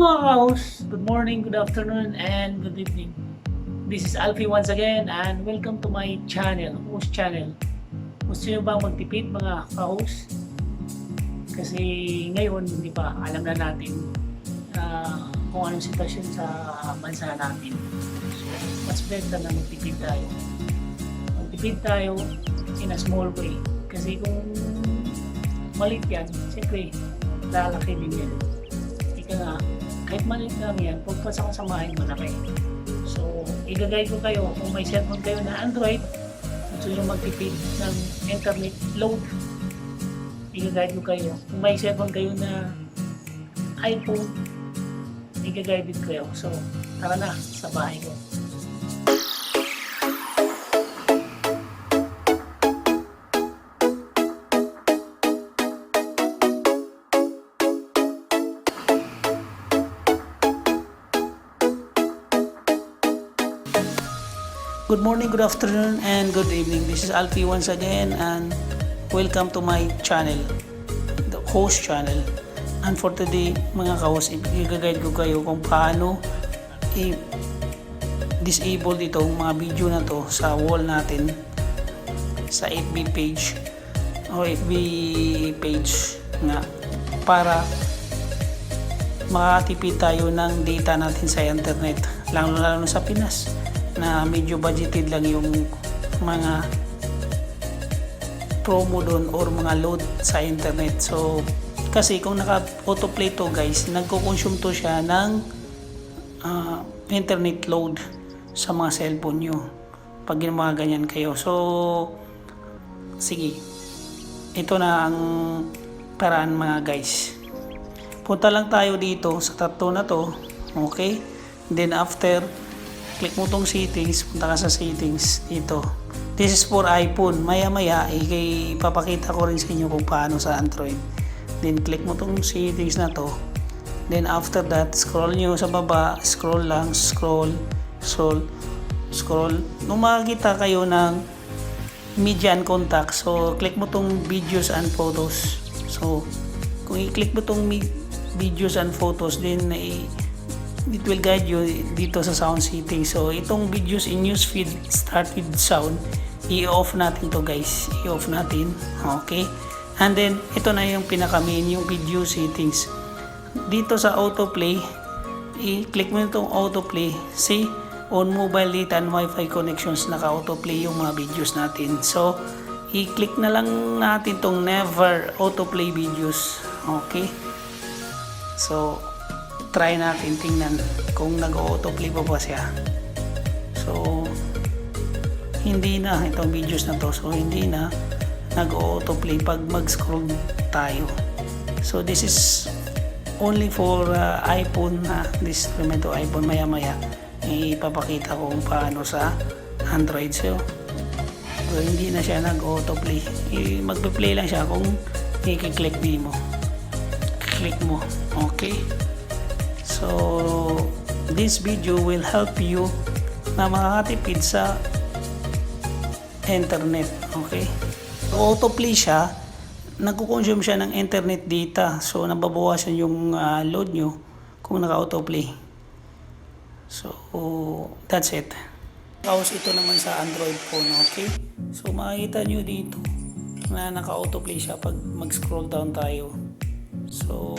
mga ka-host! Good morning, good afternoon, and good evening. This is Alfie once again and welcome to my channel, host channel. Gusto nyo ba magtipid mga ka-host? Kasi ngayon hindi pa alam na natin kung anong sitwasyon sa bansa natin. So, mas better na magtipid tayo. Magtipid tayo in a small way. Kasi kung maliit yan, siyempre lalaki din yan. Ika nga, kahit maliit lang yan, huwag pa sa kasamahin malaki. So, i-guide ko kayo kung may cellphone kayo na Android, gusto nyo magtipid ng internet load, i-guide ko kayo. Kung may cellphone kayo na iPhone, i-guide ko kayo. So, tara na sa bahay ko. Good morning, good afternoon, and good evening. This is Alfie once again and welcome to my channel, the host channel. And for today, mga ka-host, i-guide ko kayo kung paano i-disable itong mga video na to sa wall natin sa FB page o FB page nga para makatipid tayo ng data natin sa internet, lalo sa Pinas na medyo budgeted lang yung mga promo doon or mga load sa internet. So kasi kung naka-autoplay to guys, nagko-consume to siya ng internet load sa mga cellphone nyo pag ginawa ganyan kayo. So sige, ito na ang paraan mga guys. Punta lang tayo dito sa tatlo na to, okay? Then after, click mo tong settings, punta ka sa settings dito. This is for iPhone. Maya ipapakita ko rin sa inyo kung paano sa Android. Then click mo tong settings na to. Then after that, scroll nyo sa baba, scroll lang, scroll. Nung makikita kayo ng media and contact, so click mo tong videos and photos. So kung i-click mo tong videos and photos, then it will guide you dito sa sound settings. So itong videos in newsfeed start with sound, i-off natin to guys, i-off natin, okay? And then ito na yung pinaka main, yung video settings. Dito sa autoplay, i-click mo itong autoplay. See, on mobile data and wifi connections, naka autoplay yung mga videos natin. So i-click na lang natin tong never autoplay videos, okay? So try natin tingnan kung nag-autoplay pa ba siya. So hindi na itong videos na to, so hindi na nag-autoplay pag mag-scroll tayo. So this is only for iPhone na, this instrument to iPhone. Maya ipapakita ko kung paano sa Android. So hindi na siya nag-autoplay, magpe-play lang siya kung i-click mo, okay? So this video will help you na makakatipid sa internet, okay? So, autoplay siya, nagko-consume siya ng internet data, so nababawasan yung load nyo kung naka-autoplay. So that's it. Tapos ito naman sa Android phone, okay? So makikita nyo dito na naka-autoplay siya pag mag-scroll down tayo. So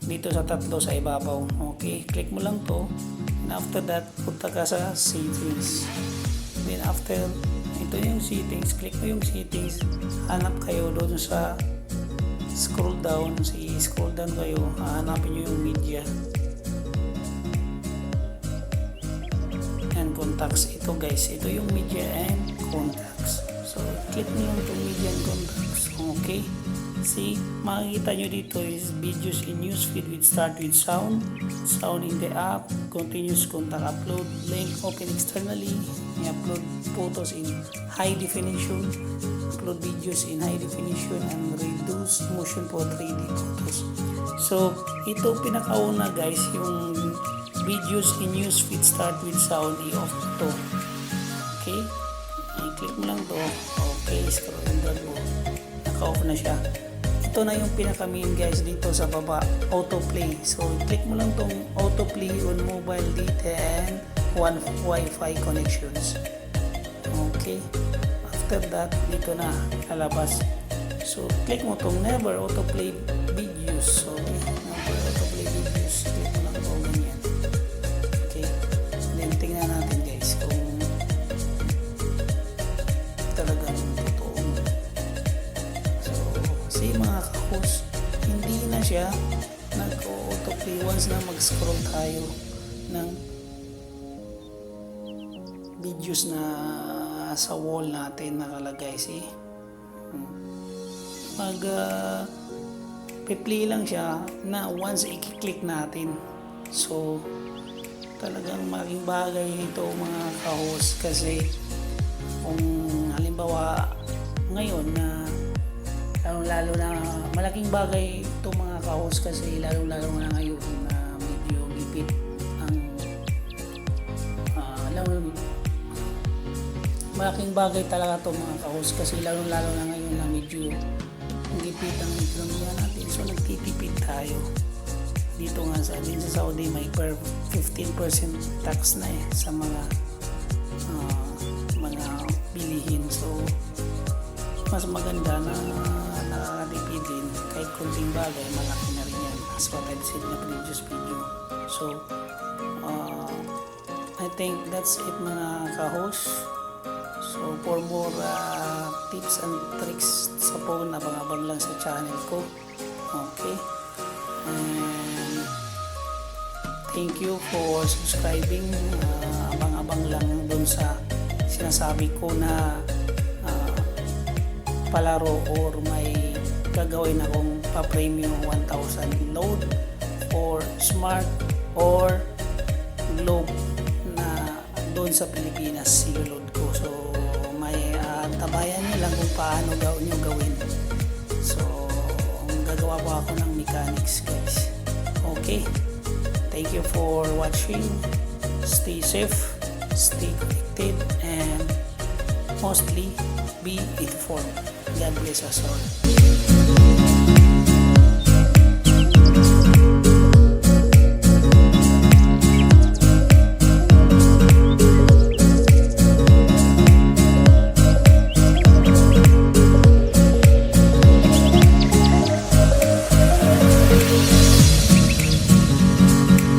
dito sa tatlo sa ibabaw, okay? Click mo lang to, and after that punta ka sa settings. Then after ito yung settings, click mo yung settings, hanap kayo doon sa scroll down kayo, hanapin nyo yung media and contacts. Ito guys, ito yung media and contacts. So click nyo lang itong media and contacts, okay? See, makikita nyo dito is videos in newsfeed with start with sound in the app, continuous contact upload, link open externally, upload photos in high definition, upload videos in high definition, and reduce motion for 3D photos. So ito pinakauna guys, yung videos in newsfeed start with sound, i-off to, okay? I-click mo lang to, okay, scroll and drag mo, naka-off na siya. Ito na yung pinaka-main guys dito sa baba, autoplay. So click mo lang tong autoplay on mobile data and one Wi-Fi connections. Okay, after that dito na lalabas. So click mo tong never autoplay videos. So never autoplay videos, click mo lang po ganyan. Okay, then tingnan natin guys kung talagang totoo. So kasi mga ka-host, hindi na siya nag-autoplay once na mag-scroll tayo ng videos na sa wall natin nakalagay. See? Play lang siya na once i-click natin. So talagang malaking bagay ito mga ka-host, kasi kung halimbawa ngayon na lalo na malaking bagay ito mga ka-host, kasi lalo na ngayon na medyo gipit ang malaking bagay talaga ito mga ka-host, kasi lalo na ngayon na medyo gipit ang ekonomiya natin. So nagtitipid tayo dito nga sa Saudi, may 15% tax na sa mga bilihin. So mas maganda na nakakatipid din kahit kunting bagay, malaki na rin yan, as what I've said na previous video. So I think that's it mga ka-host. So for more tips and tricks sa phone, abang-abang lang sa channel ko. Okay, and thank you for subscribing. Abang-abang lang dun sa sinasabi ko na palaro or may gagawin akong pa-premium 1,000 load for smart or globe na doon sa Pilipinas i-load ko. So may tabayan nyo lang kung paano nyo gawin. So gagawa po ako ng mechanics guys. Okay, thank you for watching. Stay safe, stay connected, and mostly be informed. God bless us all.